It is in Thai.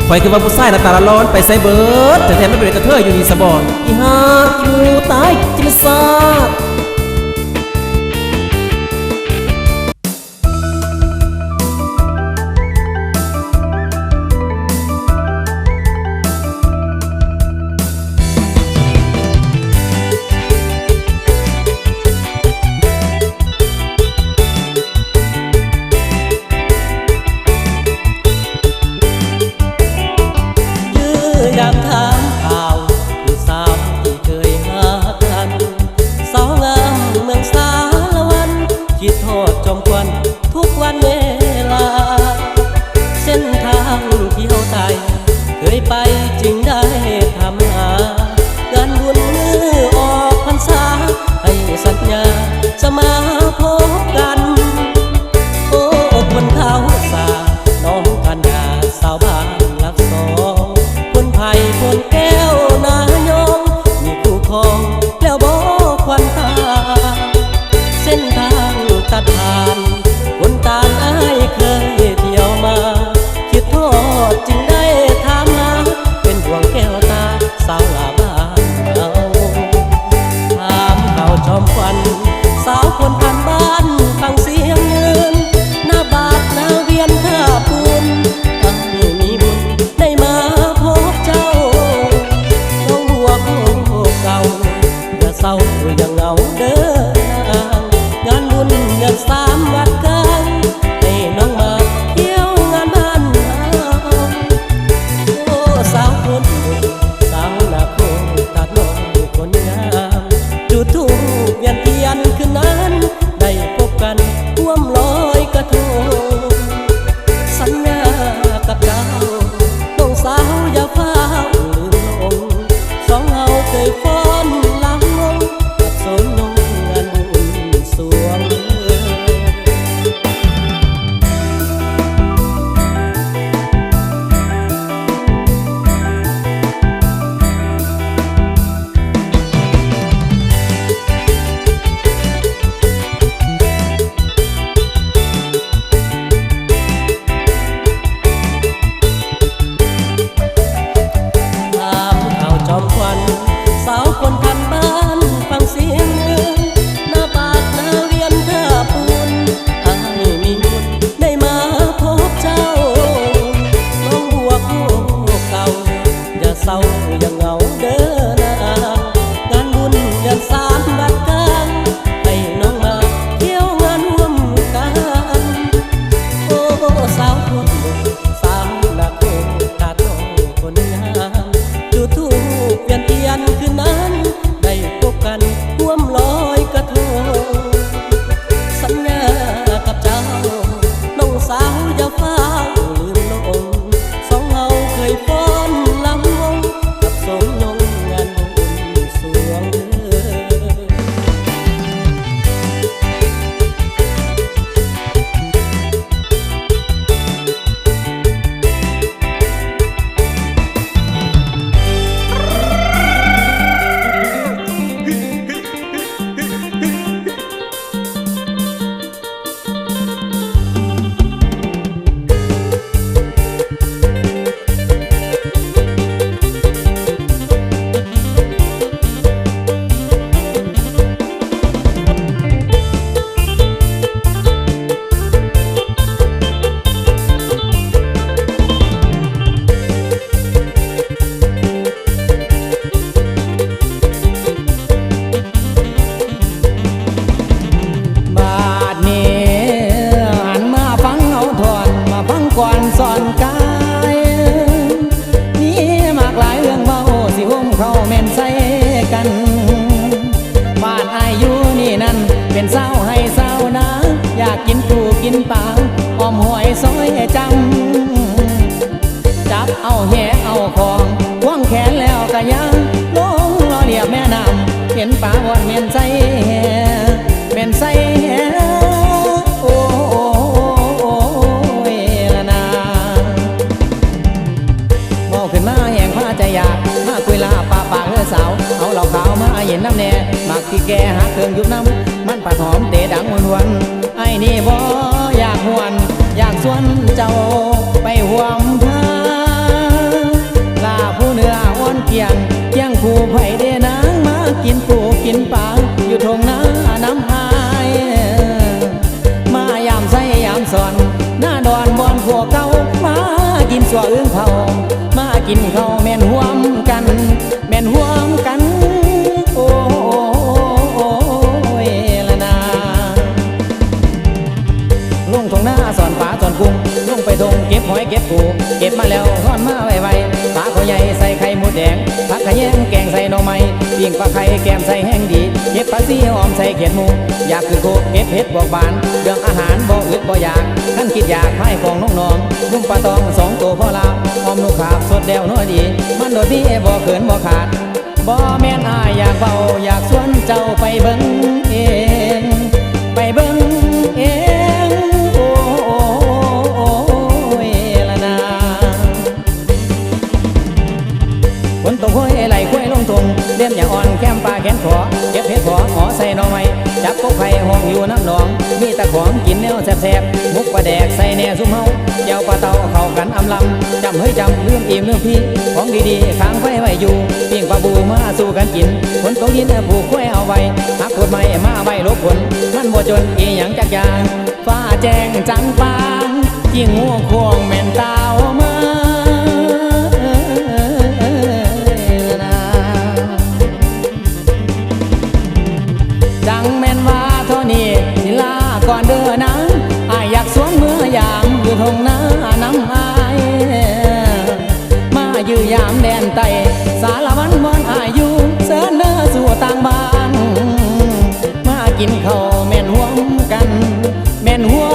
ข่อยคือว่าผู้ชายหน้าตาละร้อนไปใส่เบิร์ดแต่แทนไม่เป็นกระเทยอยู่นี่สะบอนอีห่าอีหมูตายจิมซาอยากถามข่าวผู้สาวที่เคยหากันสาวงามเมืองสารวันคิดทอดจอมควันทุกวันเวลาเส้นทางที่เขาไต่เคยไปจึงได้ทำหางานบุญมือออกพรรษาให้สัญญาจะมาพบกันโอ้คนเขาสาน้องกันดาสาวบ้านรักสองคนไผ่คนแก้วนายองมีคู่ครองแล้วบอกควันตาเส้นทางตัดผ่านคนตาอ้ายเคยเที่ยวมาคิดทอดจึงได้ถามหาเป็นห่วงแก้วตาสาวลาบ้านเราถามเขาจอมควันสาวคนผ่านบ้านฟังเสียงยืนหน้าบาดหน้าเวียนท่าปูนมีบุญได้มาพบเจ้าต้องหัวโคเก่าอย่าเศร้าอย่าเหงาเด้องานบุญเดือน3 วัดกลางให้น้องมาเที่ยวงานบ้านเราโอ้สาวคนสาวหน้าโคตัดน้องคนงามจุดธูปเวียนเทียนคืนนั้นได้พบกันร่วมลอยกระทงสัญญากับเจ้าน้องสาวอย่าเฝ้าลืมลงสองเฮาเคยฟ้อนลำวงกับสมนงงานบุญสวงจอมควันสาวคนพันบ้านฟังเสียงเงินหน้าบาดหน้าเวียนท่าปูนอ้ายมีบุญได้มาพบเจ้าน้องบัวคู่เก่าอย่าเศร้าอย่าเหงาเด้อนางานบุญเดือน3 วัดกลางให้น้องมาเที่ยวงานร่วมกันโอ้สาวคนสาวหน้าโคตาน้องคนงามจุดธูปเวียนเทียนคืนนั้นได้พบกันร่วมลอยกระทงสัญญากับเจ้าน้องสาวอย่าเฝ้าลืมลงสองเฮาเคยฟ้อนลำวงกับสมนงงานบุญสวงก่อนสอนกายนี่มากหลายเรื่องเบาสิหุ้มเข้าแม่นใส่กันบ้านอายุนี่นั่นเป็นเศร้าให้เศร้านะอยากกินปูกินปลาออมหอยซอยจำจับเอาแหเอาของควงแขนแล้วก็ยังลงรอเรียบแม่น้ำเห็นปลาบอนเม่นใส่แม่นใส่โอ้ขึ้นมาแห่งผ้าใจอยากมาคุยลาปากเฮือสาวเอาเหล่าขาวมาเย็นน้ำแน่มักที่แกหาเครื่องยุบน้ำมันปาดหอมเตะดังวนไอ้นี่บ่อยากหัว ส่วนเจ้าไปห่วมพาลาผู้เนื้ออ่อนเกียงเกียงผู้ไผ่เดนางมากินปูกินปลาอยู่ทงนาน้ำหายมายามใส่ยามสอนหน้าดอนบอนพวกเก่ามากินสัวอึ้งเผามากินเขาแม่นห่วมกันแม่นห่วมกันโอ้ยละนาลงทงหน้าสอนป่าสอนกุ้งลงไปทงเก็บหอยเก็บปูเก็บมาแล้วทอดมาไวๆปลาขอใหญ่ใส่ไข่หมดแดงผักขะแยงแกงใส่หน่อไม้ปิ้งปลาไข่แกมใส่แห้งดีเก็บปลาซี่หอมใส่เขียดหมูอยากคือโคเก็บเห็ดบอกบานเรื่องอาหารบ่อึดบ่อยากขั้นคิดอยากให้ของน้องๆนุ่มปลาตองสองตัวพ่อลาหอมลูกขาบสดแดวน้อยดีมันโดดพี่บ่เขินบ่ขาดบ่แม่นอายอยากเบาอยากชวนเจ้าไปเบิ่งเองไปเบิ่งเองโอ้ยละนาฝนตกห้อยไหลคุ้ยลงทงเลี้ยมอย่าอ่อนแก้มปลาแขนขอเก็บเห็ดขอหอใส่หน่อไม้จับกบไข่ห้องอยู่น้ำหนองมีตะของกินแนวแซ่บๆมุกปลาแดกใส่แหน่ซุ่มเฮาเจ้าปลาเต่าเข้ากันอำลำจำเฮ้ยจำลืมอิ่มลืมพี่ของดีๆค้างไฟไว้อยู่ปิ้งปลาบูมาสู้กันกินฝนตกยินผูกคุ้ยเอาไว้หักกดไม้มาไว้ลบฝนมันบ่จนอีหยังจักอย่างฟ้าแจ้งจันปางยิ่งงัวควงแม่นตาวมาจังแม่นว่าเท่านี้สิลาก่อนเด้อนะอายอยากสวนเมื่อยามอยู่ทงนาน้ำอายมายื้อยามแดนไตสารวันวอนอายุเสินเด้อสู่ต่างบ้านมากินข้าวแม่นห่วมกันแม่นห่ว